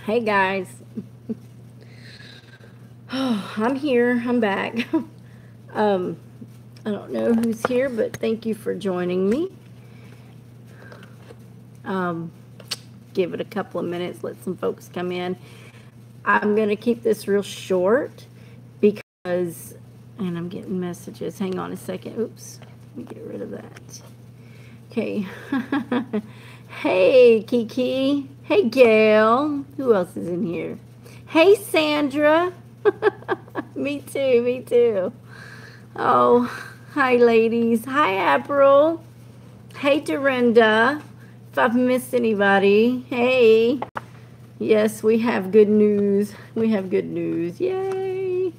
Hey guys. Oh, I'm here. I'm back. um, I don't know who's here, but thank you for joining me. Um, give it a couple of minutes, let some folks come in. I'm going to keep this real short because, and I'm getting messages. Hang on a second. Oops. Let me get rid of that. Okay. Hey, Kiki. Hey, Gail. Who else is in here? Hey, Sandra. Me too, me too. Oh, hi, ladies. Hi, April. Hey, Dorinda. If I've missed anybody, hey. Yes, we have good news. We have good news. Yay.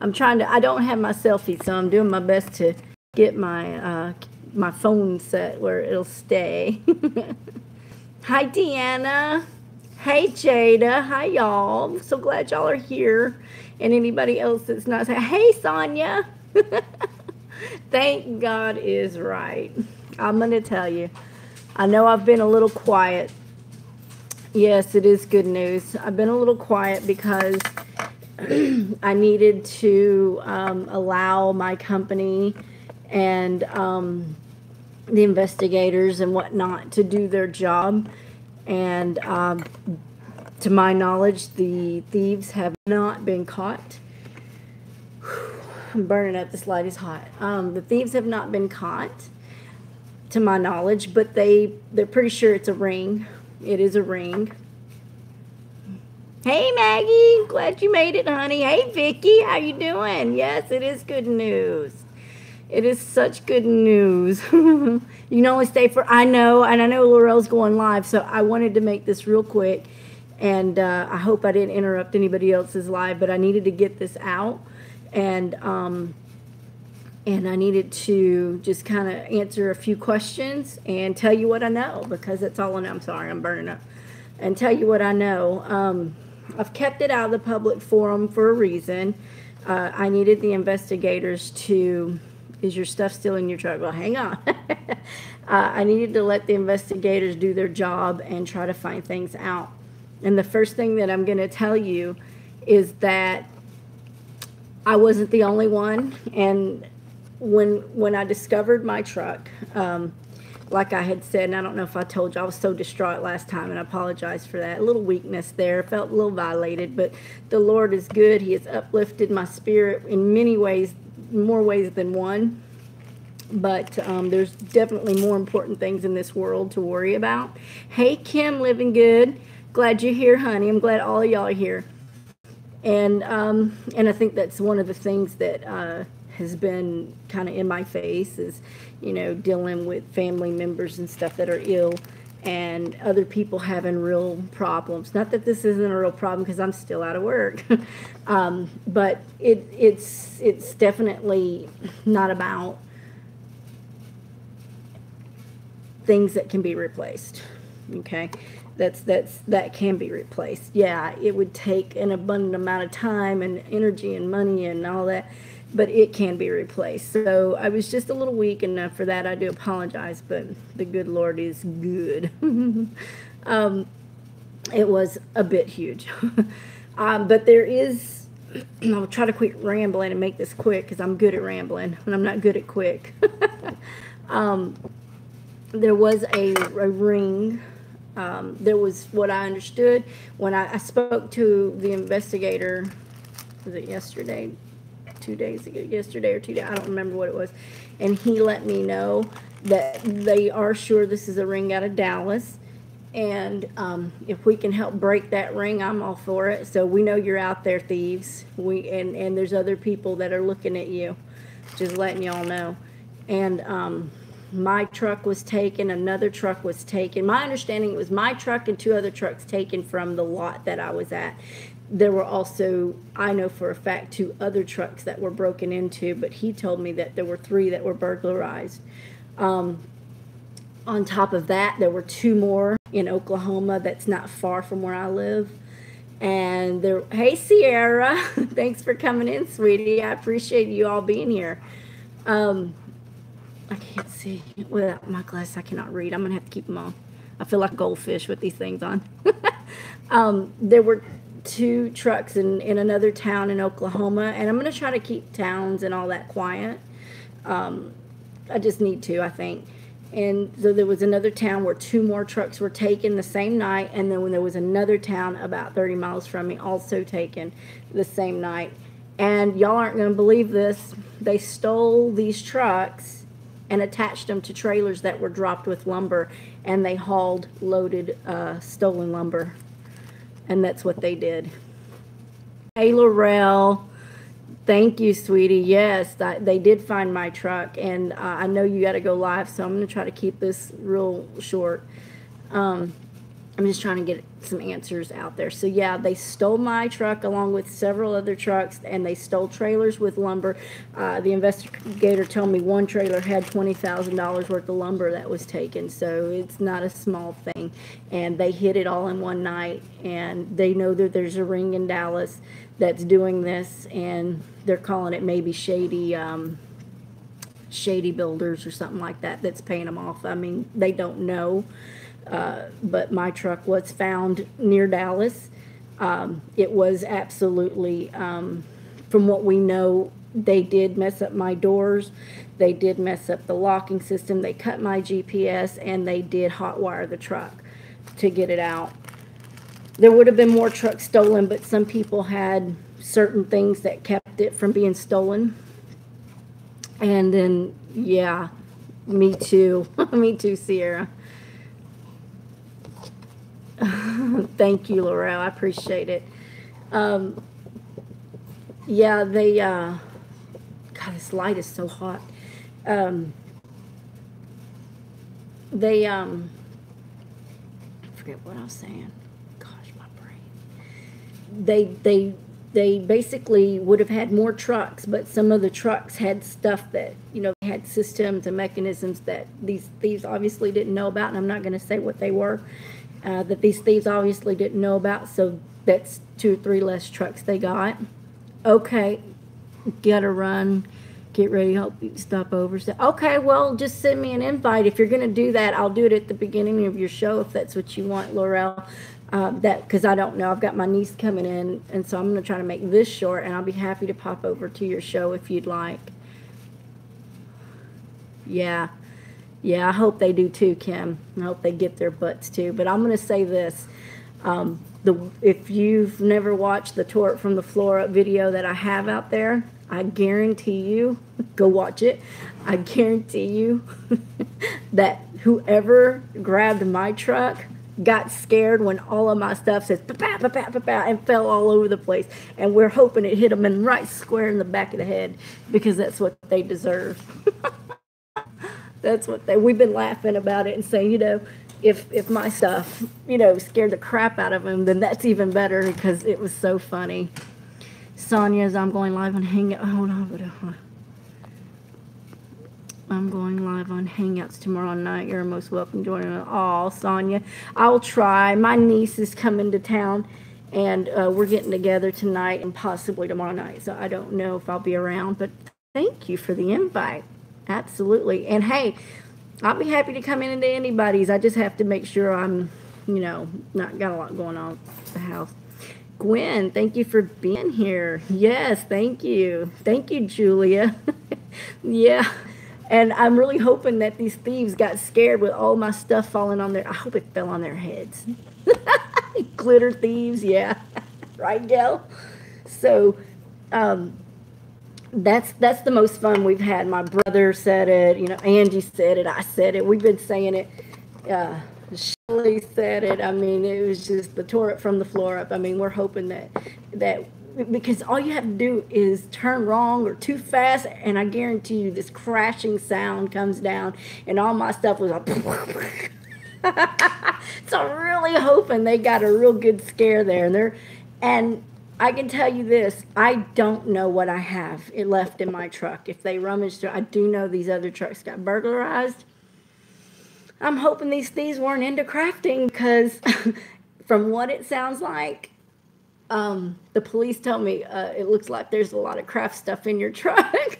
I don't have my selfie, so I'm doing my best to get my my phone set where it'll stay. Hi, Deanna. Hey, Jada. Hi, y'all. So glad y'all are here. And anybody else that's not saying, hey, Sonia. Thank God is right. I'm going to tell you. I know I've been a little quiet. Yes, it is good news. I've been a little quiet because I needed to allow my company and the investigators and whatnot to do their job. And to my knowledge, the thieves have not been caught. I'm burning up. This light is hot. The thieves have not been caught, to my knowledge, but they're pretty sure it's a ring. It is a ring. Hey, Maggie. Glad you made it, honey. Hey, Vicky. How you doing? Yes, it is good news. It is such good news. You can only stay for, I know, and I know Laurel's going live, so I wanted to make this real quick, and I hope I didn't interrupt anybody else's live, but I needed to get this out, and I needed to just kind of answer a few questions and tell you what I know, because that's all I know. I'm sorry, I'm burning up. And tell you what I know. I've kept it out of the public forum for a reason. I needed the investigators to... Is your stuff still in your truck? Well, hang on. I needed to let the investigators do their job and try to find things out. And the first thing that I'm going to tell you is that I wasn't the only one. And when I discovered my truck, like I had said, and I don't know if I told you, I was so distraught last time, and I apologize for that. A little weakness there. Felt a little violated, but the Lord is good. He has uplifted my spirit in many ways, more ways than one. But there's definitely more important things in this world to worry about. Hey, Kim, living good. Glad you're here, honey. I'm glad all of y'all are here. And I think that's one of the things that has been kind of in my face is, you know, dealing with family members and stuff that are ill and other people having real problems. Not that this isn't a real problem because I'm still out of work, but it's definitely not about things that can be replaced. Okay, that can be replaced. Yeah, it would take an abundant amount of time and energy and money and all that, but it can be replaced. So I was just a little weak, and for that I do apologize, but the good Lord is good. It was a bit huge. But there is, I'll try to quit rambling and make this quick because I'm good at rambling, and I'm not good at quick. There was a ring. There was what I understood when I spoke to the investigator, was it yesterday? 2 days ago, yesterday or 2 days, I don't remember what it was, and he let me know that they are sure this is a ring out of Dallas, and if we can help break that ring, I'm all for it. So we know you're out there, thieves. And there's other people that are looking at you, just letting y'all know. And my truck was taken, another truck was taken. My understanding, it was my truck and 2 other trucks taken from the lot that I was at. There were also, I know for a fact, 2 other trucks that were broken into, but he told me that there were 3 that were burglarized. On top of that, there were 2 more in Oklahoma that's not far from where I live. And there, hey, Sierra, thanks for coming in, sweetie. I appreciate you all being here. I can't see without my glasses. I cannot read. I'm going to have to keep them on. I feel like a goldfish with these things on. There were 2 trucks in another town in Oklahoma, and I'm going to try to keep towns and all that quiet. I just need to, I think. And so there was another town where 2 more trucks were taken the same night, and then when there was another town about 30 miles from me also taken the same night. And y'all aren't going to believe this. They stole these trucks and attached them to trailers that were dropped with lumber, and they hauled loaded stolen lumber. And that's what they did. Hey, Laurel. Thank you, sweetie. Yes, they did find my truck, and I know you got to go live, so I'm going to try to keep this real short. I'm just trying to get some answers out there. So, yeah, they stole my truck along with several other trucks, and they stole trailers with lumber. The investigator told me one trailer had $20,000 worth of lumber that was taken, so it's not a small thing. And they hid it all in one night, and they know that there's a ring in Dallas that's doing this, and they're calling it maybe shady builders or something like that that's paying them off. I mean, they don't know, but my truck was found near Dallas. It was absolutely, from what we know, they did mess up my doors. They did mess up the locking system. They cut my GPS, and they did hotwire the truck to get it out. There would have been more trucks stolen, but some people had certain things that kept it from being stolen. And then, yeah, me too. Me too, Sierra. Thank you, Laurel. I appreciate it. Yeah, they, God, this light is so hot. They, I forget what I was saying. They basically would have had more trucks, but some of the trucks had stuff that, you know, had systems and mechanisms that these thieves obviously didn't know about, and I'm not going to say what they were, that these thieves obviously didn't know about, so that's 2 or 3 less trucks they got. Okay, gotta run, get ready, hope you stop over. So, okay, well, just send me an invite. If you're going to do that, I'll do it at the beginning of your show if that's what you want, Laurel. Because I don't know, I've got my niece coming in, and so I'm going to try to make this short, and I'll be happy to pop over to your show if you'd like. Yeah, I hope they do too, Kim. I hope they get their butts too. But I'm going to say this, if you've never watched the Tore It From the Floor Up video that I have out there, I guarantee you, go watch it, I guarantee you that whoever grabbed my truck got scared when all of my stuff says pa-pa, pa-pa, pa-pa, and fell all over the place. And we're hoping it hit them in right square in the back of the head, because that's what they deserve. That's what we've been laughing about it and saying, you know, if my stuff, you know, scared the crap out of them, then that's even better, because it was so funny. Sonia's, I'm going live on Hangout. Hold on. I'm going live on Hangouts tomorrow night. You're most welcome joining us. Oh, Sonia, I'll try. My niece is coming to town, and we're getting together tonight and possibly tomorrow night. So I don't know if I'll be around, but thank you for the invite. Absolutely. And hey, I'll be happy to come into anybody's. I just have to make sure I'm, you know, not got a lot going on at the house. Gwen, thank you for being here. Yes, thank you. Thank you, Julia. Yeah. And I'm really hoping that these thieves got scared with all my stuff falling on their, I hope it fell on their heads. Glitter thieves, yeah. Right, Gail? So, that's the most fun we've had. My brother said it, you know, Angie said it, I said it. We've been saying it. Shelley said it. I mean, it was just the Tore It From the Floor Up. I mean, we're hoping that because all you have to do is turn wrong or too fast, and I guarantee you this crashing sound comes down, and all my stuff was like, so I'm really hoping they got a real good scare there. And I can tell you this, I don't know what I have it left in my truck. If they rummaged through, I do know these other trucks got burglarized. I'm hoping these thieves weren't into crafting, because from what it sounds like, the police tell me it looks like there's a lot of craft stuff in your truck.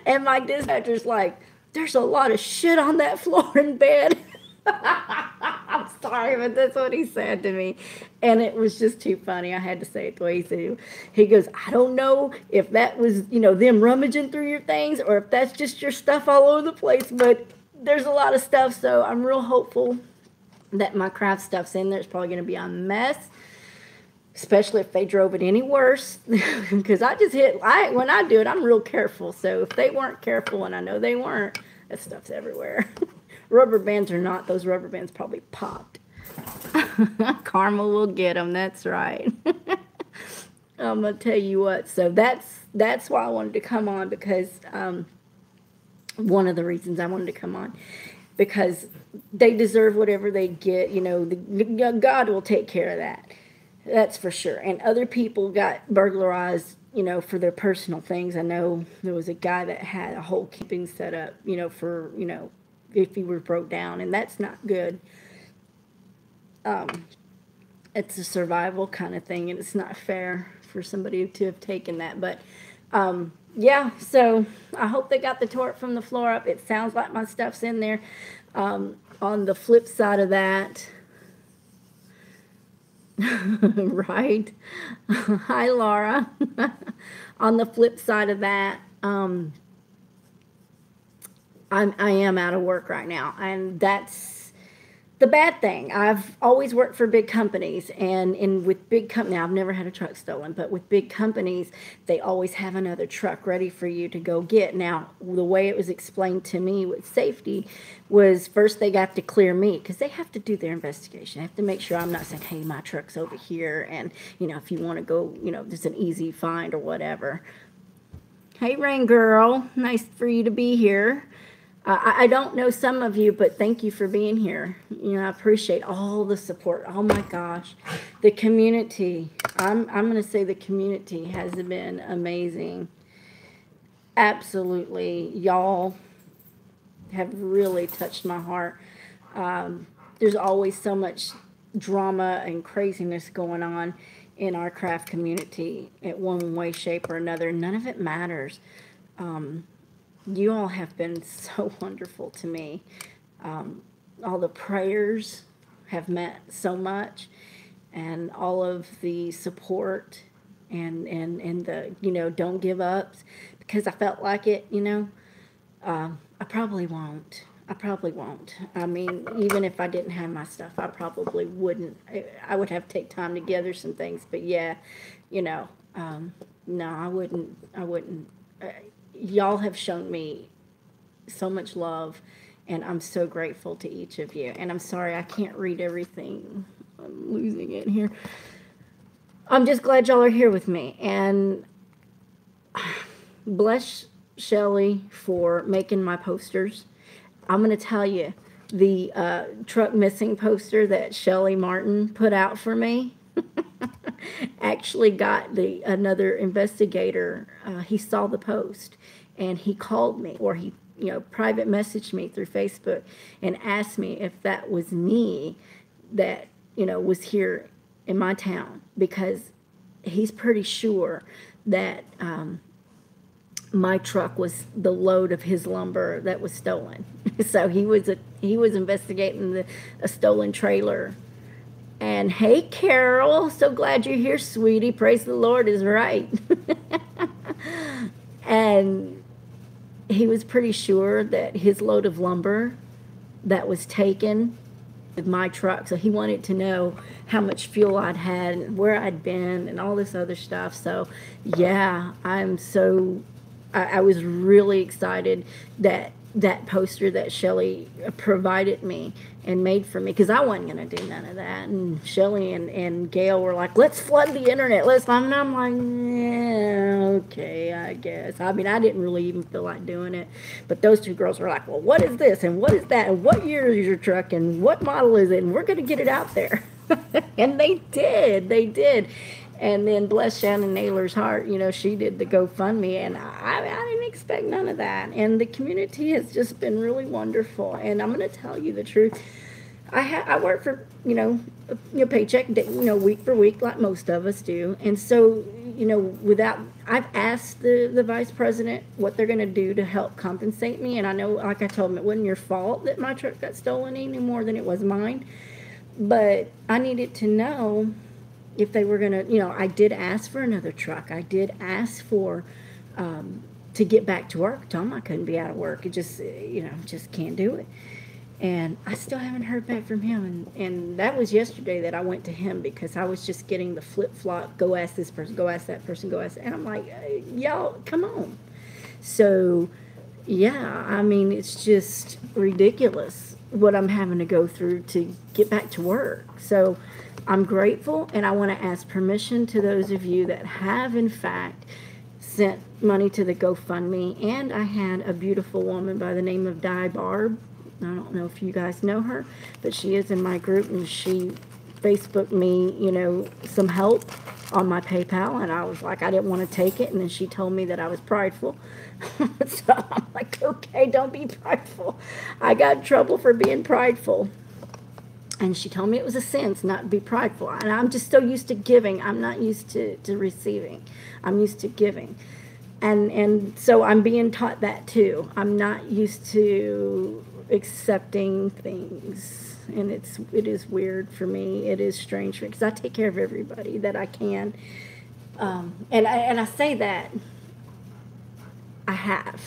And my dispatcher's like, there's a lot of shit on that floor in bed. sorry, but that's what he said to me. And it was just too funny. I had to say it the way he said it. He goes, I don't know if that was, them rummaging through your things or if that's just your stuff all over the place, but there's a lot of stuff, so I'm real hopeful that my craft stuff's in there. It's probably going to be a mess, especially if they drove it any worse, because when I do it, I'm real careful. So if they weren't careful, and I know they weren't, that stuff's everywhere. Rubber bands or not, those rubber bands probably popped. Karma will get them, that's right. I'm going to tell you what, so that's why I wanted to come on, because one of the reasons I wanted to come on, because they deserve whatever they get. God will take care of that. That's for sure. And other people got burglarized, for their personal things. I know there was a guy that had a whole keeping set up, for, if he were broke down, and that's not good. It's a survival kind of thing, and it's not fair for somebody to have taken that. But, yeah, so I hope they got the tort from the floor up. It sounds like my stuff's in there. On the flip side of that, right? Hi, Laura. On the flip side of that, I am out of work right now, and that's the bad thing. I've always worked for big companies, and with big companies, I've never had a truck stolen, but with big companies, they always have another truck ready for you to go get. Now, the way it was explained to me with safety was first they got to clear me, because they have to do their investigation. They have to make sure I'm not saying, hey, my truck's over here, and, if you want to go, there's an easy find or whatever. Hey, Rain Girl, nice for you to be here. I don't know some of you, but thank you for being here. I appreciate all the support. Oh my gosh, the community. I'm going to say the community has been amazing. Absolutely, y'all have really touched my heart. There's always so much drama and craziness going on in our craft community in one way, shape, or another. None of it matters. You all have been so wonderful to me. All the prayers have meant so much, and all of the support and the, don't give ups, because I felt like it, I probably won't. I mean, even if I didn't have my stuff, I probably wouldn't. I would have to take time to gather some things, but yeah, no, I wouldn't. Y'all have shown me so much love, and I'm so grateful to each of you. And I'm sorry I can't read everything. I'm losing it here. I'm just glad y'all are here with me. And bless Shelly for making my posters. I'm going to tell you, the truck missing poster that Shelly Martin put out for me actually got another investigator. He saw the post, and he called me, or he private messaged me through Facebook and asked me if that was me that was here in my town, because he's pretty sure that my truck was the load of his lumber that was stolen. So he was investigating a stolen trailer. And hey, Carol, so glad you're here, sweetie. Praise the Lord is right. And he was pretty sure that his load of lumber that was taken with my truck. So he wanted to know how much fuel I'd had and where I'd been and all this other stuff. So yeah, I was really excited that poster that Shelly provided me and made for me, because I wasn't going to do none of that. And Shelly and Gail were like, let's flood the internet. And I'm like, yeah, okay, I guess. I mean, I didn't really even feel like doing it. But those two girls were like, well, what is this? And what is that? And what year is your truck? And what model is it? And we're going to get it out there. And they did. They did. And then bless Shannon Naylor's heart, she did the GoFundMe, and I didn't expect none of that. And the community has just been really wonderful. And I'm going to tell you the truth. I work for, your paycheck, week for week, like most of us do. And so, I've asked the vice president what they're going to do to help compensate me. And I know, like I told them, it wasn't your fault that my truck got stolen any more than it was mine. But I needed to know if they were going to, I did ask for another truck. I did ask for, to get back to work. Told him I couldn't be out of work. It just, just can't do it. And I still haven't heard back from him. And that was yesterday that I went to him because I was just getting the flip-flop, go ask this person, go ask that person, go ask. And I'm like, y'all, come on. So, yeah, I mean, it's just ridiculous what I'm having to go through to get back to work. So I'm grateful, and I want to ask permission to those of you that have, in fact, sent money to the GoFundMe. And I had a beautiful woman by the name of Di Barb. I don't know if you guys know her, but she is in my group, and she Facebooked me, some help on my PayPal, and I was like, I didn't want to take it, and then she told me that I was prideful. So I'm like, okay, don't be prideful. I got in trouble for being prideful. And she told me it was a sin not to be prideful. And I'm just so used to giving. I'm not used to receiving. I'm used to giving. And so I'm being taught that too. I'm not used to accepting things. And it is weird for me. It is strange for me because I take care of everybody that I can. And I say that I have.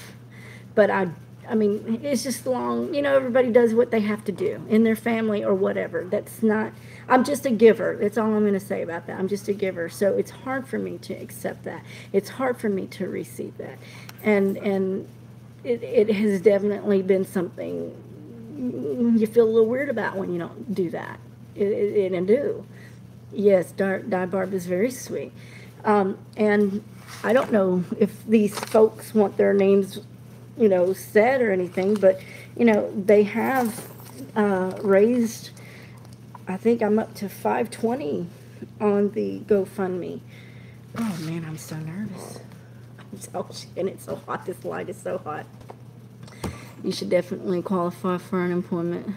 But I mean, it's just long, everybody does what they have to do in their family or whatever. That's not, I'm just a giver. That's all I'm going to say about that. I'm just a giver. So it's hard for me to accept that. It's hard for me to receive that. And it has definitely been something you feel a little weird about when you don't do that. And do. Yes, Di Barb is very sweet. And I don't know if these folks want their names said or anything, but, they have raised, I think I'm up to $520 on the GoFundMe. Oh, man, I'm so nervous. And it's so hot. This light is so hot. You should definitely qualify for unemployment.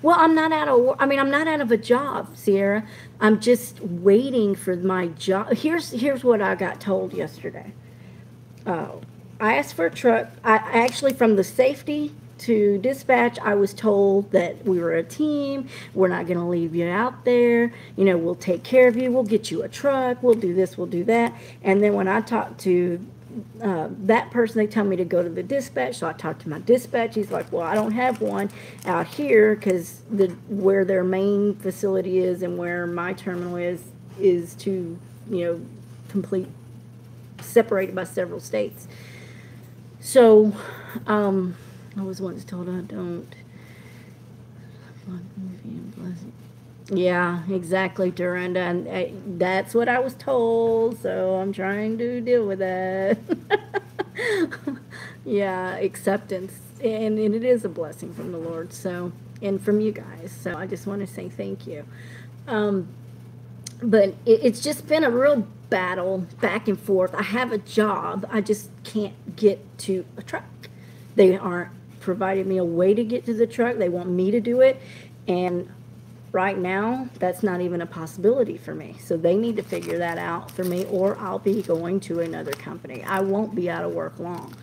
Well, I'm not out of a job, Sierra. I'm just waiting for my job. Here's what I got told yesterday. I asked for a truck. I actually, from the safety to dispatch, I was told that we were a team. We're not going to leave you out there. We'll take care of you. We'll get you a truck. We'll do this. We'll do that. And then when I talked to that person, they tell me to go to the dispatch. So I talked to my dispatch. He's like, well, I don't have one out here because where their main facility is and where my terminal is to, complete, separated by several states. So, I was once told I don't. Yeah, exactly, Dorinda, and that's what I was told, so I'm trying to deal with that. Yeah, acceptance, and it is a blessing from the Lord, so, and from you guys, so I just want to say thank you. But it's just been a real battle back and forth. I have a job, I just can't get to a truck. They aren't providing me a way to get to the truck. They want me to do it, and right now, that's not even a possibility for me. So they need to figure that out for me, or I'll be going to another company. I won't be out of work long.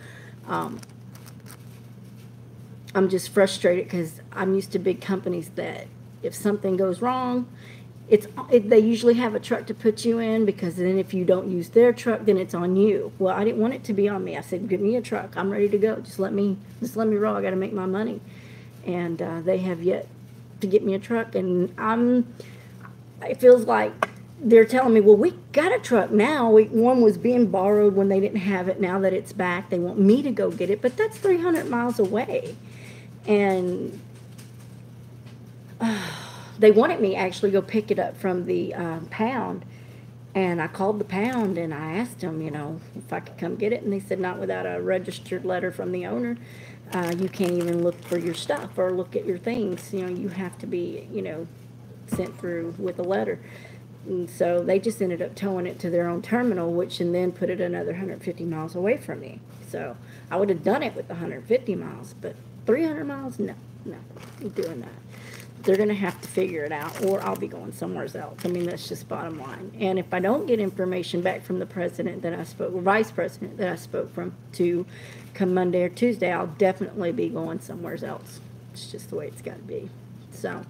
I'm just frustrated because I'm used to big companies that if something goes wrong, they usually have a truck to put you in, because then if you don't use their truck, then it's on you. Well, I didn't want it to be on me. I said, give me a truck. I'm ready to go. Just let me roll. I got to make my money. And they have yet to get me a truck, and it feels like they're telling me, well, we got a truck now. One was being borrowed when they didn't have it. Now that it's back, they want me to go get it, but that's 300 miles away. And they wanted me actually go pick it up from the pound, and I called the pound and I asked them, if I could come get it, and they said not without a registered letter from the owner. You can't even look for your stuff or look at your things. You have to be, sent through with a letter. And so they just ended up towing it to their own terminal, which and then put it another 150 miles away from me. So I would have done it with 150 miles, but 300 miles, no, I'm doing that. They're going to have to figure it out, or I'll be going somewhere else. I mean, that's just bottom line. And if I don't get information back from the president that I spoke, or vice president that I spoke from to come Monday or Tuesday, I'll definitely be going somewhere else. It's just the way it's got to be. So,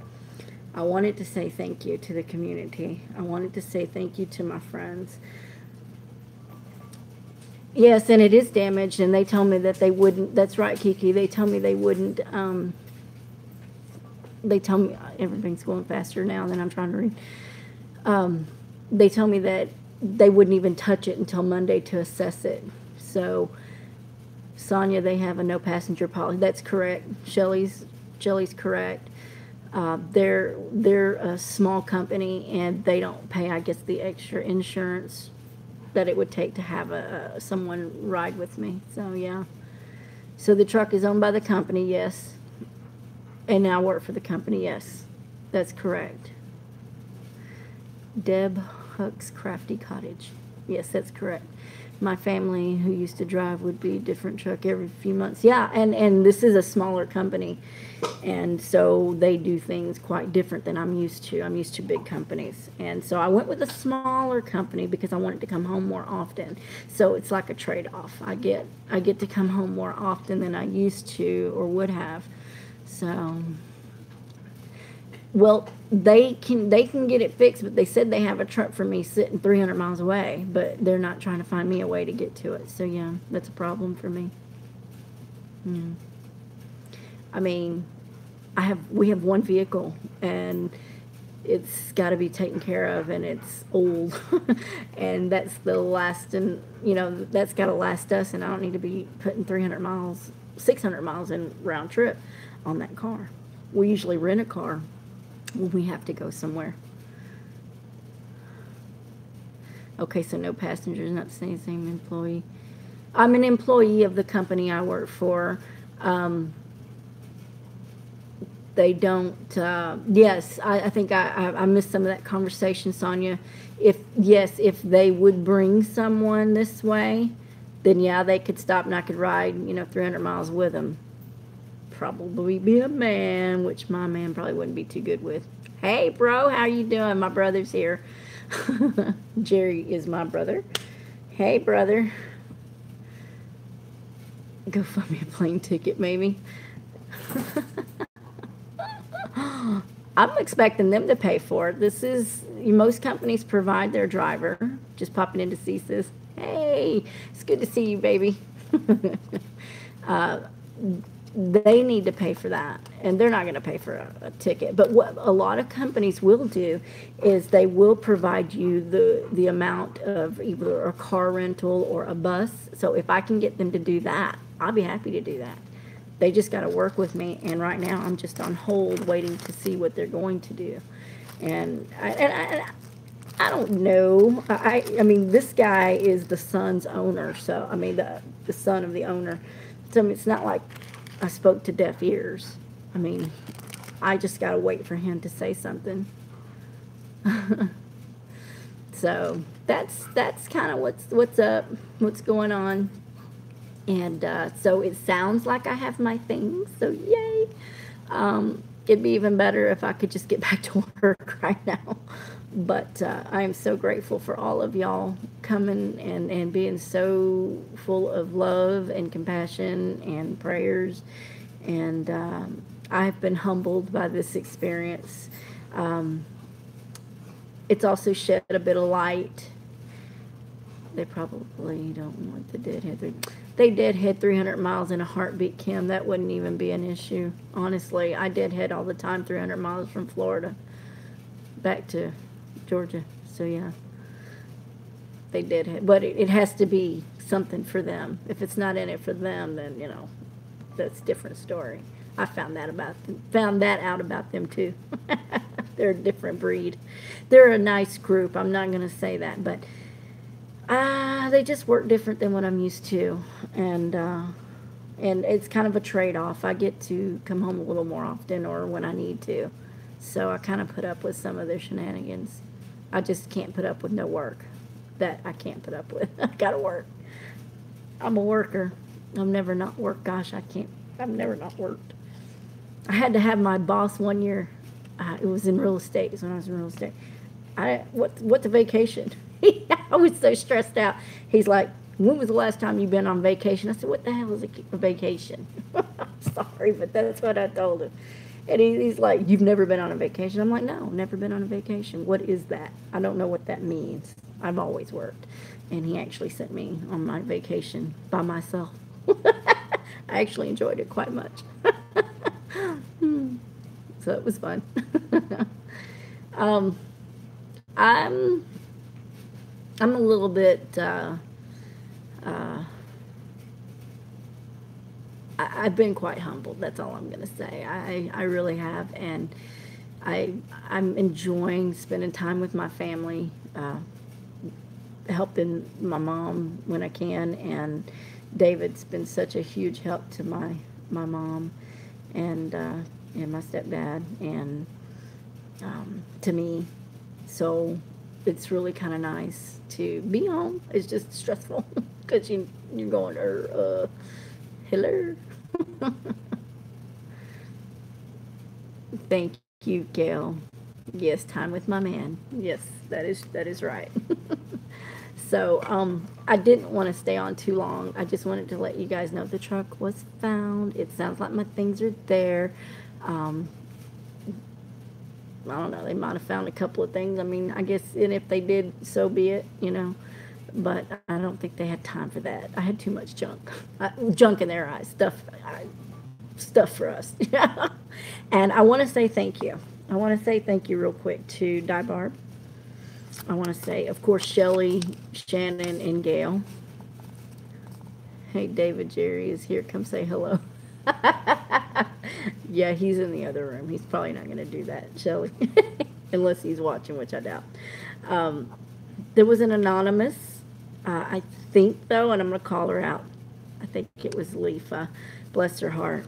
I wanted to say thank you to the community. I wanted to say thank you to my friends. Yes, and it is damaged, and they told me that they wouldn't. That's right, Kiki. They told me they wouldn't. They told me everything's going faster now than I'm trying to read. They told me that they wouldn't even touch it until Monday to assess it. So, Sonia, they have a no passenger policy. That's correct. Shelley's correct. They're a small company, and they don't pay, I guess, the extra insurance that it would take to have someone ride with me. So yeah. So the truck is owned by the company, yes. And now I work for the company, yes. That's correct. Deb Huck's Crafty Cottage. Yes, that's correct. My family who used to drive would be a different truck every few months. Yeah, and this is a smaller company. And so they do things quite different than I'm used to. I'm used to big companies. And so I went with a smaller company because I wanted to come home more often. So it's like a trade-off. I get to come home more often than I used to or would have. So, well, they can get it fixed, but they said they have a truck for me sitting 300 miles away, but they're not trying to find me a way to get to it. So yeah, that's a problem for me. Yeah. I mean, we have one vehicle, and it's got to be taken care of, and it's old, and that's the last, and that's got to last us, and I don't need to be putting 300 miles, 600 miles in round trip on that car. We usually rent a car when we have to go somewhere. Okay, so no passengers, not the same employee. I'm an employee of the company I work for. They don't, yes, I think I missed some of that conversation, Sonia. If they would bring someone this way, then yeah, they could stop and I could ride, 300 miles with them. Probably be a man, which my man probably wouldn't be too good with. Hey, bro, how you doing? My brother's here. Jerry is my brother. Hey, brother. Go find me a plane ticket, maybe. I'm expecting them to pay for it. Most companies provide their driver. Just popping into C says, hey, it's good to see you, baby. They need to pay for that, and they're not going to pay for a ticket. But what a lot of companies will do is they will provide you the amount of either a car rental or a bus. So if I can get them to do that, I'll be happy to do that. They just got to work with me, and right now I'm just on hold waiting to see what they're going to do. And I don't know. I mean, this guy is the son's owner, so I mean the son of the owner. So it's not like I spoke to deaf ears. I mean, I just got to wait for him to say something. So that's kind of what's up, what's going on. And so it sounds like I have my things, so yay. It'd be even better if I could just get back to work right now. But I am so grateful for all of y'all coming and being so full of love and compassion and prayers. And I've been humbled by this experience. It's also shed a bit of light. They probably don't want the deadhead. They deadhead 300 miles in a heartbeat, Kim. That wouldn't even be an issue. Honestly, I deadhead all the time 300 miles from Florida back to Georgia. So, yeah, they deadhead. But it has to be something for them. If it's not in it for them, then, that's a different story. I found that out about them, too. They're a different breed. They're a nice group. I'm not going to say that, but they just work different than what I'm used to, and it's kind of a trade-off. I get to come home a little more often or when I need to, so I kind of put up with some of their shenanigans. I just can't put up with no work. That I can't put up with. I gotta work. I'm a worker. I've never not worked. Gosh, I've never not worked. I had to have my boss one year. It was in real estate. When I was in real estate. What's a vacation? I was so stressed out. He's like, when was the last time you've been on vacation? I said, what the hell is a vacation? I'm sorry, but that's what I told him. And he's like, you've never been on a vacation? I'm like, no, never been on a vacation. What is that? I don't know what that means. I've always worked. And he actually sent me on my vacation by myself. I actually enjoyed it quite much. So it was fun. um, I'm a little bit, I've been quite humbled. That's all I'm going to say. I really have. And I'm enjoying spending time with my family, helping my mom when I can. And David's been such a huge help to my mom and my stepdad and to me. So it's really kind of nice to be home. It's just stressful because you're going, hello. Thank you, Gail. Yes, time with my man. Yes, that is right. So, I didn't want to stay on too long. I just wanted to let you guys know the truck was found. It sounds like my things are there. I don't know. They might have found a couple of things. I mean, I guess, and if they did, so be it, you know. But I don't think they had time for that. I had too much junk. Junk in their eyes. Stuff for us. And I want to say thank you. I want to say thank you real quick to Di Barb. I want to say, of course, Shelly, Shannon, and Gail. Hey, David Jerry is here. Come say hello. Yeah, he's in the other room. He's probably not going to do that, Shelly. Unless he's watching, which I doubt. There was an anonymous, I think, though, and I'm going to call her out. I think it was Leafa. Bless her heart.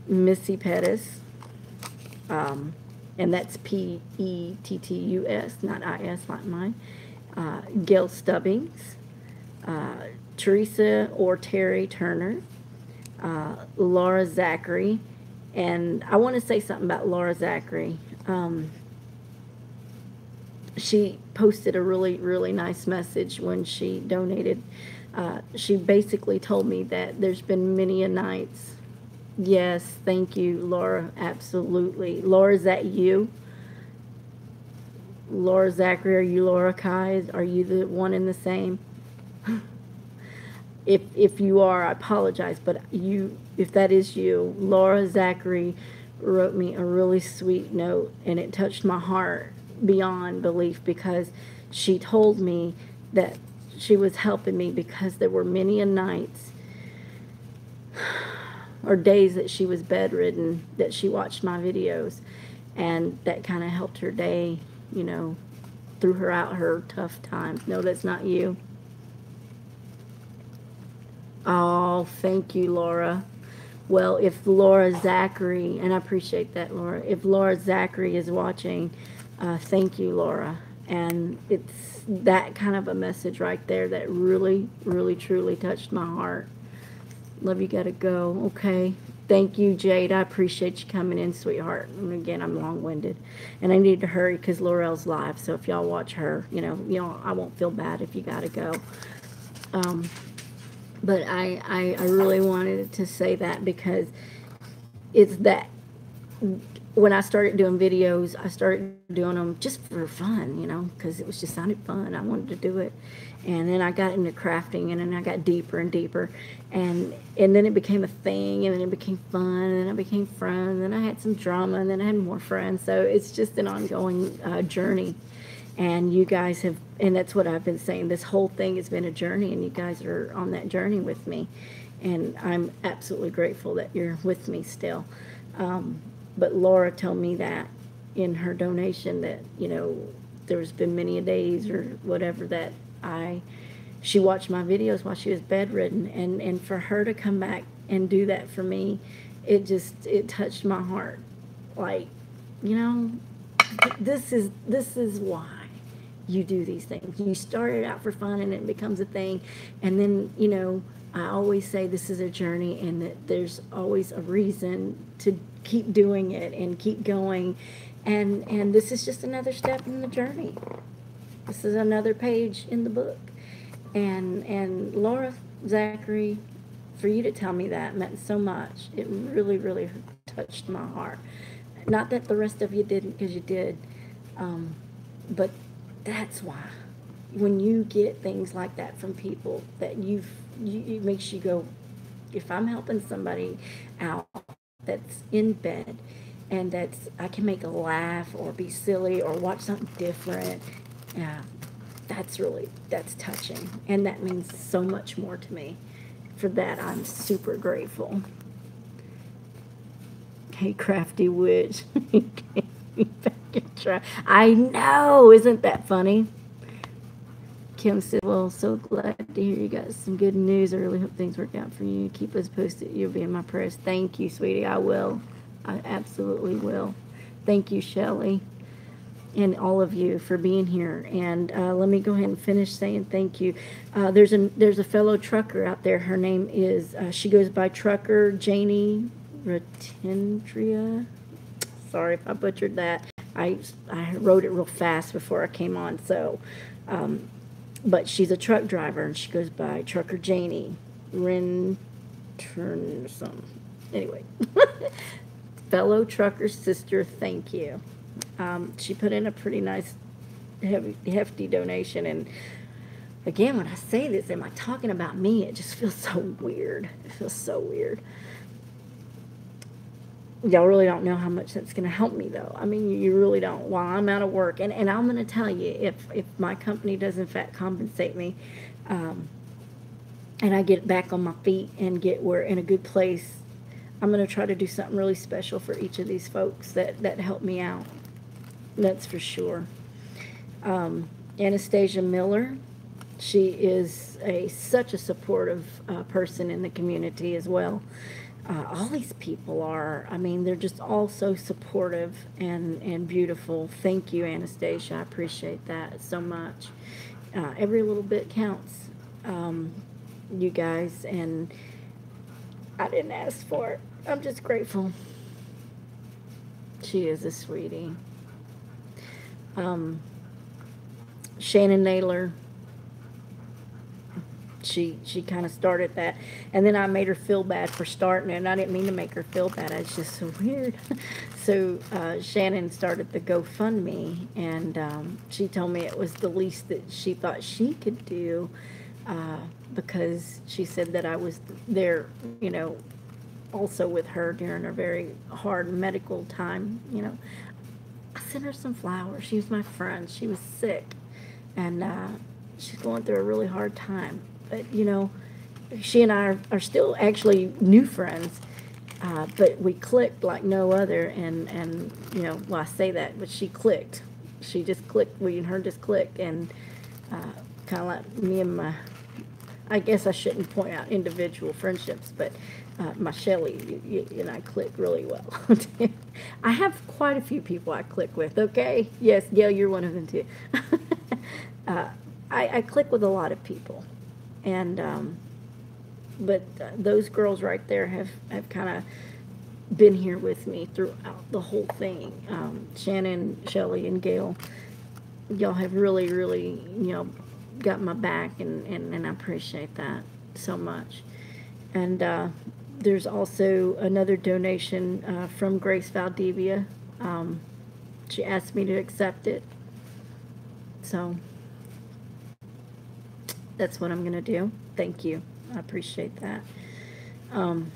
Missy Pettis. And that's Pettus, not IS like mine. Gail Stubbings. Teresa or Terry Turner. Laura Zachary. And I want to say something about Laura Zachary. She posted a really, really nice message when she donated. She basically told me that there's been many a nights. Yes, thank you, Laura. Absolutely. Laura, is that you? Laura Zachary, are you Laura Kai? Are you the one and the same? If you are, I apologize, but if that is you, Laura Zachary wrote me a really sweet note, and it touched my heart beyond belief because she told me that she was helping me because there were many a nights or days that she was bedridden that she watched my videos, and that kind of helped her day, you know, through her out her tough times. No, that's not you. Oh, thank you, Laura. Well, if Laura Zachary, and I appreciate that, Laura, if Laura Zachary is watching, thank you, Laura. And it's that kind of a message right there that really, really, truly touched my heart. Love you, gotta go. Okay. Thank you, Jade. I appreciate you coming in, sweetheart. And again, I'm long-winded. And I need to hurry because Laurel's live. So if y'all watch her, you know, I won't feel bad if you gotta go. But I really wanted to say that because it's that when I started doing videos, I started doing them just for fun, you know, because it was just sounded fun. I wanted to do it. And then I got into crafting, and then I got deeper and deeper. And then it became a thing, and then it became fun, and then it became friends, and then I had some drama, and then I had more friends. So it's just an ongoing journey. And you guys have, and that's what I've been saying, this whole thing has been a journey, and you guys are on that journey with me. And I'm absolutely grateful that you're with me still. But Laura told me that in her donation that, you know, there's been many a days or whatever that she watched my videos while she was bedridden, and for her to come back and do that for me, it touched my heart. Like, you know, this is why you do these things. You started out for fun, and it becomes a thing, and then, you know, I always say this is a journey, and that there's always a reason to keep doing it and keep going, and this is just another step in the journey. This is another page in the book. And Laura Zachary, for you to tell me that meant so much. It really, really touched my heart. Not that the rest of you didn't, because you did, but that's why when you get things like that from people that it makes you go, if I'm helping somebody out that's in bed and that's I can make a laugh or be silly or watch something different, yeah, that's touching, and that means so much more to me. For that, I'm super grateful. Hey, crafty witch. I know, isn't that funny? Kim said, well, so glad to hear you got some good news. I really hope things work out for you. Keep us posted. You'll be in my prayers. Thank you, sweetie. I will. I absolutely will. Thank you, Shelley, and all of you for being here. And let me go ahead and finish saying thank you. There's a fellow trucker out there. Her name is, she goes by Trucker Janie Rotendria. Sorry if I butchered that. I wrote it real fast before I came on, so... but she's a truck driver, and she goes by Trucker Janie Renturn some. Anyway, fellow trucker sister, thank you. She put in a pretty nice, hefty donation, and again, when I say this, am I talking about me? It just feels so weird. It feels so weird. Y'all really don't know how much that's going to help me, though. I mean, you really don't. While I'm out of work, and I'm going to tell you, if my company does in fact compensate me, and I get back on my feet and we're in a good place, I'm going to try to do something really special for each of these folks that help me out. That's for sure. Anastasia Miller, she is such a supportive person in the community as well. All these people are, I mean, they're just all so supportive and beautiful. Thank you, Anastasia. I appreciate that so much. Every little bit counts, you guys, and I didn't ask for it. I'm just grateful. She is a sweetie. Shannon Naylor, she kind of started that, and then I made her feel bad for starting it, and I didn't mean to make her feel bad. It's just so weird. So Shannon started the GoFundMe, and she told me it was the least that she thought she could do, because she said that I was there, also with her during a very hard medical time. I sent her some flowers. She was my friend. She was sick, and she's going through a really hard time. But, she and I are still actually new friends, but we clicked like no other, and well, I say that, but she clicked. She just clicked. We and her just clicked, and kind of like me and I guess I shouldn't point out individual friendships, but my Shelley, you and I click really well. I have quite a few people I click with, okay? Yes, Gail, you're one of them too. I click with a lot of people, and but those girls right there have kind of been here with me throughout the whole thing. Shannon, Shelley, and Gail, y'all have really, really, got my back, and I appreciate that so much. And there's also another donation from Grace Valdivia. She asked me to accept it, so that's what I'm going to do. Thank you. I appreciate that. Kind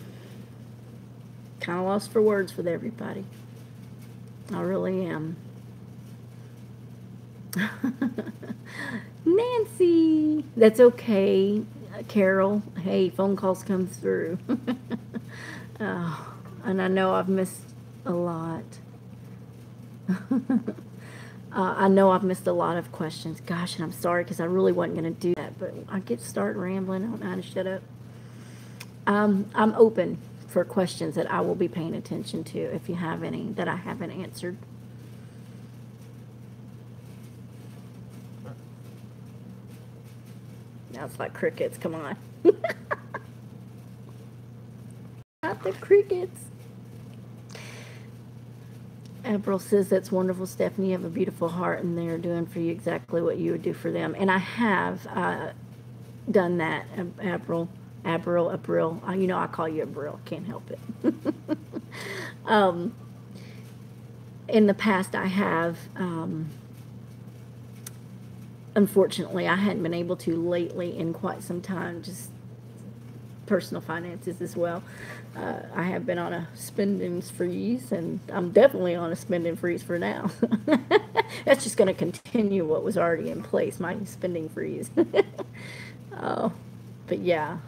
of lost for words with everybody. I really am. Nancy, that's okay. Carol, hey, phone calls come through. Oh, and I know I've missed a lot. I know I've missed a lot of questions. Gosh, and I'm sorry, because I really wasn't going to do that, but I get started rambling. I don't know how to shut up. I'm open for questions that I will be paying attention to if you have any that I haven't answered. Now it's like crickets. Come on. Not the crickets. April says, that's wonderful, Stephanie. You have a beautiful heart, and they're doing for you exactly what you would do for them. And I have done that, April. I call you April. Can't help it. um, in the past, I have. Unfortunately, I hadn't been able to lately in quite some time, just personal finances as well. I have been on a spending freeze, and I'm definitely on a spending freeze for now. That's just going to continue what was already in place, my spending freeze. Oh, but yeah,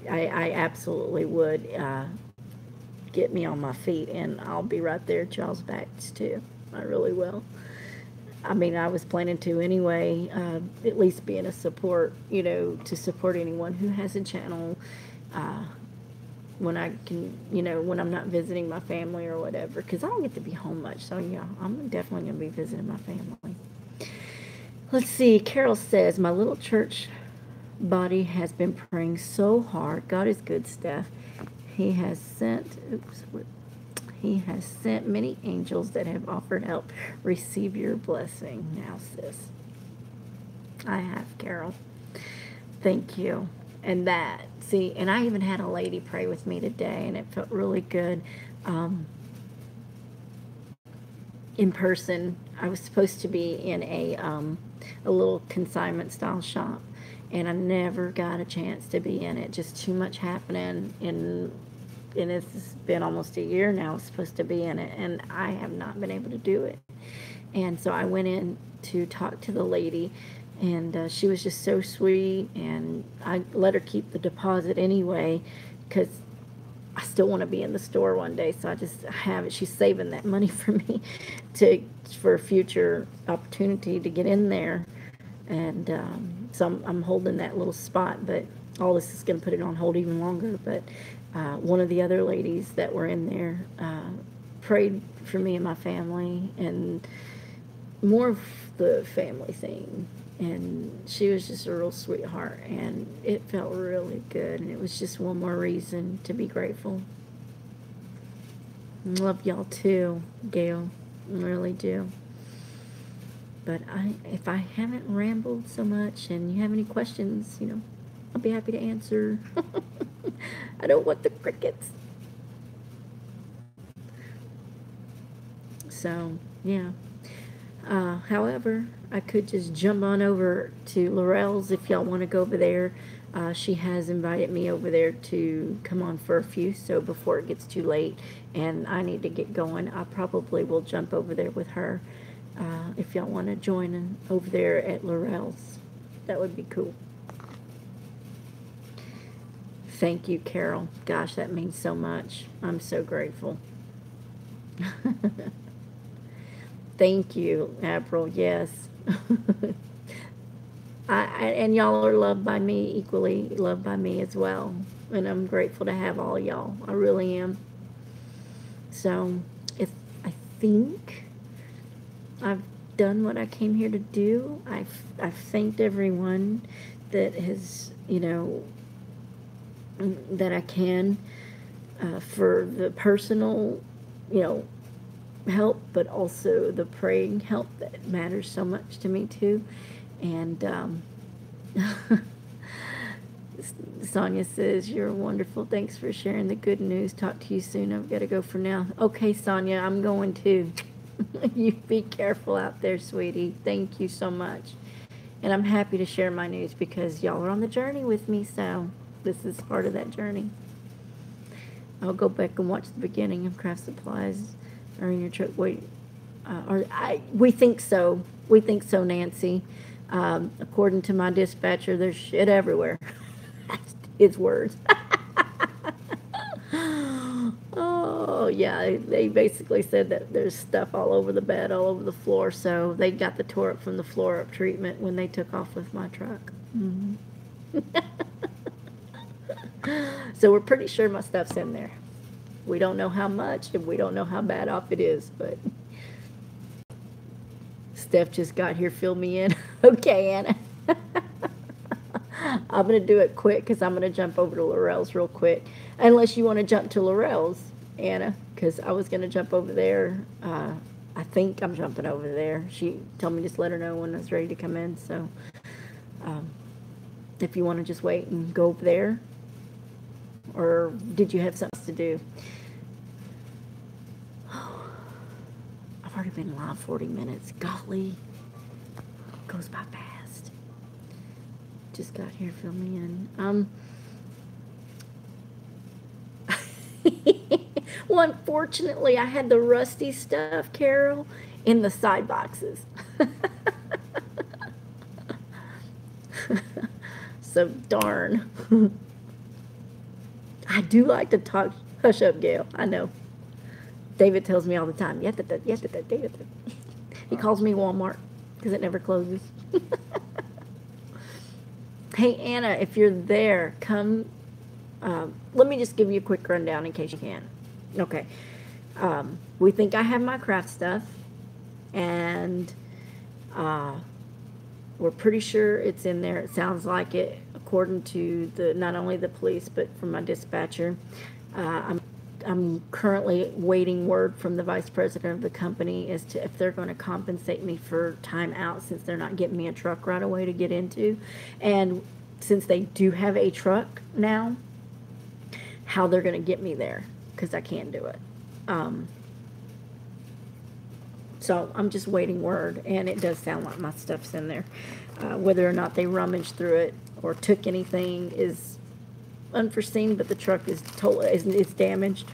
I absolutely would get me on my feet, and I'll be right there at y'all's backs too. I really will. I mean, I was planning to anyway, at least being a support, to support anyone who has a channel uh, when I can, when I'm not visiting my family or whatever, because I don't get to be home much. So, yeah, I'm definitely going to be visiting my family. Let's see. Carol says, my little church body has been praying so hard. God is good, Steph. He has sent, he has sent many angels that have offered help. Receive your blessing now, sis. I have, Carol. Thank you. And and I even had a lady pray with me today, and it felt really good. In person, I was supposed to be in a little consignment style shop, and I never got a chance to be in it. Just too much happening, and it's been almost a year now. I was supposed to be in it, and I have not been able to do it. And so I went in to talk to the lady, and she was just so sweet, and I let her keep the deposit anyway, because I still want to be in the store one day. So I just have it. She's saving that money for me for a future opportunity to get in there. And so I'm holding that little spot, but all this is going to put it on hold even longer. But one of the other ladies that were in there prayed for me and my family, and more of the family thing. And she was just a real sweetheart, and it felt really good. And it was just one more reason to be grateful. Love y'all too, Gail. I really do. But if I haven't rambled so much and you have any questions, I'll be happy to answer. I don't want the crickets. So, yeah. However, I could just jump on over to Laurel's if y'all want to go over there. She has invited me over there to come on for a few, so before it gets too late and I need to get going, I probably will jump over there with her. If y'all want to join over there at Laurel's, that would be cool. Thank you, Carol. Gosh, that means so much. I'm so grateful. Thank you, April. Yes. And y'all are loved by me, equally loved by me as well. And I'm grateful to have all y'all. I really am. So, I think I've done what I came here to do. I've thanked everyone that has, that I can for the personal, help, but also the praying help that matters so much to me too. And Sonia says, you're wonderful. Thanks for sharing the good news. Talk to you soon. I've got to go for now. Okay, Sonia, I'm going to. You be careful out there, sweetie. Thank you so much. And I'm happy to share my news because y'all are on the journey with me, so this is part of that journey. I'll go back and watch the beginning of Craft Supplies or in your trip. We think so. We think so, Nancy. According to my dispatcher, there's shit everywhere. That's his words. Oh, yeah. They basically said that there's stuff all over the bed, all over the floor. So they got the tore up from the floor up treatment when they took off with my truck. Mm-hmm. So we're pretty sure my stuff's in there. We don't know how much, and we don't know how bad off it is, but Steph just got here, fill me in. Okay, Anna. I'm going to do it quick because I'm going to jump over to Laurel's real quick. Unless you want to jump to Laurel's, Anna, because I was going to jump over there. I think I'm jumping over there. She told me just let her know when I was ready to come in. So if you want to just wait and go over there, or did you have something to do? I've been live 40 minutes. Golly. Goes by fast. Just got here, fill me in. Well, unfortunately, I had the rusty stuff, Carol, in the side boxes. So darn. I do like to talk. Hush up, Gail. I know. David tells me all the time. David. He calls me Walmart because it never closes. Hey, Anna, if you're there, come. Let me just give you a quick rundown in case you can. Okay. We think I have my craft stuff, and we're pretty sure it's in there. It sounds like it, according to not only the police, but from my dispatcher. I'm currently waiting word from the vice president of the company as to if they're going to compensate me for time out, since they're not getting me a truck right away to get into. And since they do have a truck now, how they're going to get me there, because I can't do it. So I'm just waiting word, and it does sound like my stuff's in there. Whether or not they rummaged through it or took anything is unforeseen, but the truck is it's damaged.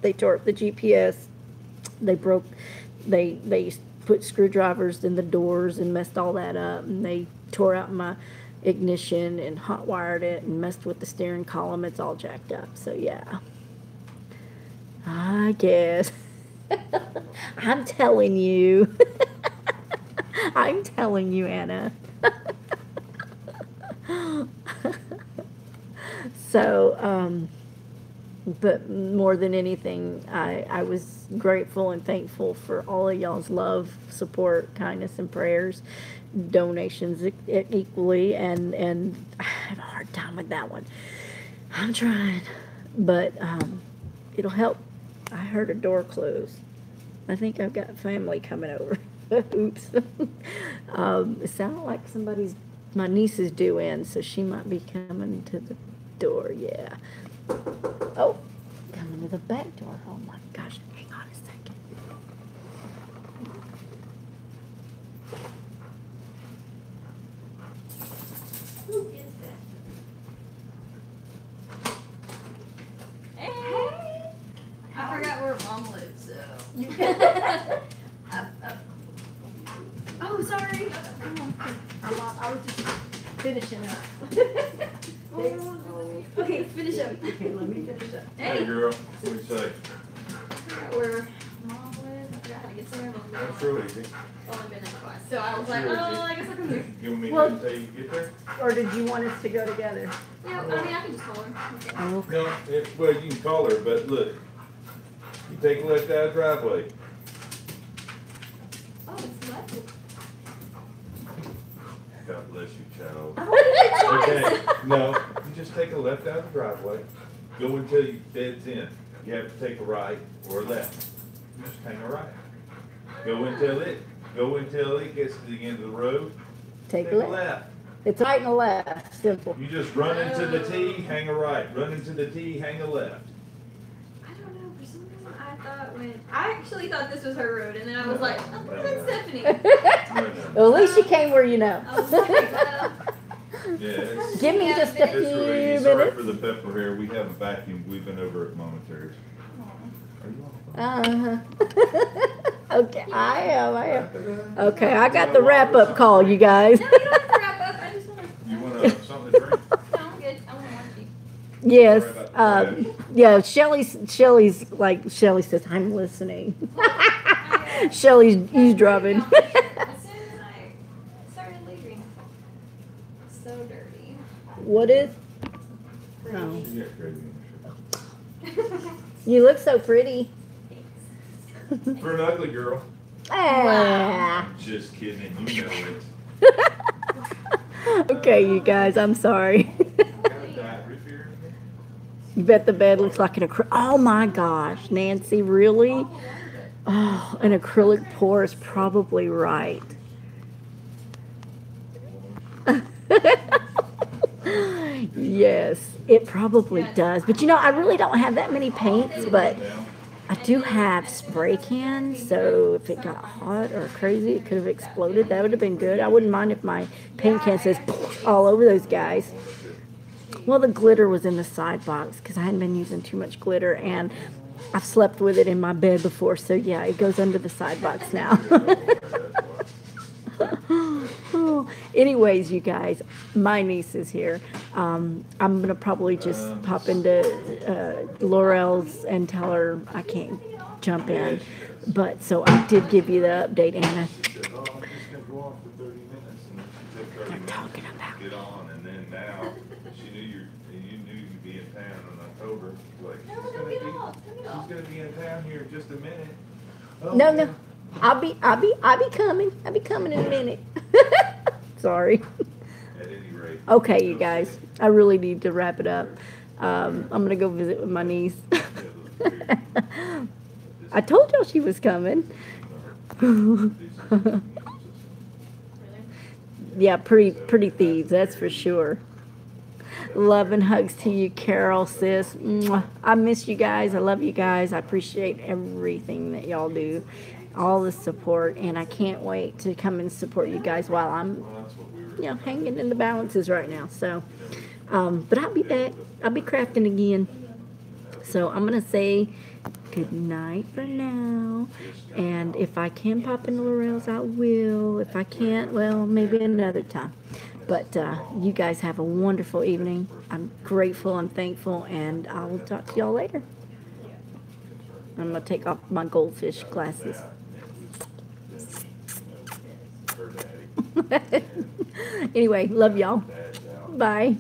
They tore up the GPS. They put screwdrivers in the doors and messed all that up, and they tore out my ignition and hot wired it and messed with the steering column. It's all jacked up. So yeah, I guess. I'm telling you. I'm telling you, Anna. So, but more than anything, I was grateful and thankful for all of y'all's love, support, kindness, and prayers, donations equally, and I have a hard time with that one. I'm trying, but it'll help. I heard a door close. I think I've got family coming over. Oops. It sounded like my niece is due in, so she might be coming to the door. Yeah. Oh, coming to the back door. Oh my gosh. Hang on a second. Who is that? Hey. I forgot where Mom lives, so. Oh, sorry. I was just finishing up. Okay, finish up. Okay, let me finish up. Hey girl, what do you say? I forgot where Mom lives. I forgot how to get somewhere. That's real easy. I've only been there twice. So I was like, Sure, oh, I guess I'll come here. You want me Well- to tell you to get there? Or did you want us to go together? Yeah, I mean, I can just call her. Okay. Okay. No, well, you can call her, but look, you take a left out of the driveway. Oh, it's left. God bless you, child. Oh, Okay, no, you just take a left out of the driveway, go until you dead's in. You have to take a right or a left. You just hang a right. Go until it gets to the end of the road. Take a a left. left. It's right and a left. Simple. You just run into the T, hang a right. Run into the T, hang a left. I don't know. For some reason, I actually thought this was her road, and then I was like, oh, that's Stephanie. No. Well, at least you came where you know. I was like, well, Yeah, it's, Give me Yeah, just a it's few really easy. Sorry minutes. for the pepper here. We have a vacuum. We've been over at Momentary. Are you Uh-huh. Okay, I am. Okay, I got the wrap-up call, you guys. no, you don't have to wrap up. I just want to. You want something to drink? No, I'm good. I want to watch you. Yes, Sorry about that. yeah, Shelly's like, Shelly says, I'm listening. Shelly's eavesdropping. As soon as I started leaving, so dirty. What is? Crazy. Oh. You got crazy in your shirt. You look so pretty. For an ugly girl. Ah. I'm just kidding. You know it. Okay, you guys, I'm sorry. Got a diet root beer in here? You bet the bed looks like an acrylic. Oh my gosh, Nancy, really? Oh, an acrylic pour is probably right. Yes, it probably does. But you know, I really don't have that many paints, but I do have spray cans, so if it got hot or crazy, it could have exploded. That would have been good. I wouldn't mind if my paint can says all over those guys. Well, the glitter was in the side box because I hadn't been using too much glitter, and I've slept with it in my bed before, so yeah, it goes under the side box now. Anyways, you guys, my niece is here. I'm gonna probably just pop into Laurel's and tell her I can't jump in. But so I did give you the update, Anna. They're talking about. Get on, and then now she knew you knew you'd be in town in October. Like she's gonna be in town here in just a minute. Oh, No, no. I'll be coming. I'll be coming in a minute. Sorry. At any rate. Okay, you guys. I really need to wrap it up. I'm gonna go visit with my niece. I told y'all she was coming. Yeah, pretty thieves, that's for sure. Love and hugs to you, Carol, sis. Mwah. I miss you guys. I love you guys. I appreciate everything that y'all do, all the support, and I can't wait to come and support you guys while I'm, hanging in the balances right now. So, but I'll be back. I'll be crafting again. So I'm gonna say good night for now. And if I can pop into Laurel's, I will. If I can't, well, maybe another time. But you guys have a wonderful evening. I'm grateful, I'm thankful, and I will talk to y'all later. I'm going to take off my goldfish glasses. Anyway, love y'all. Bye.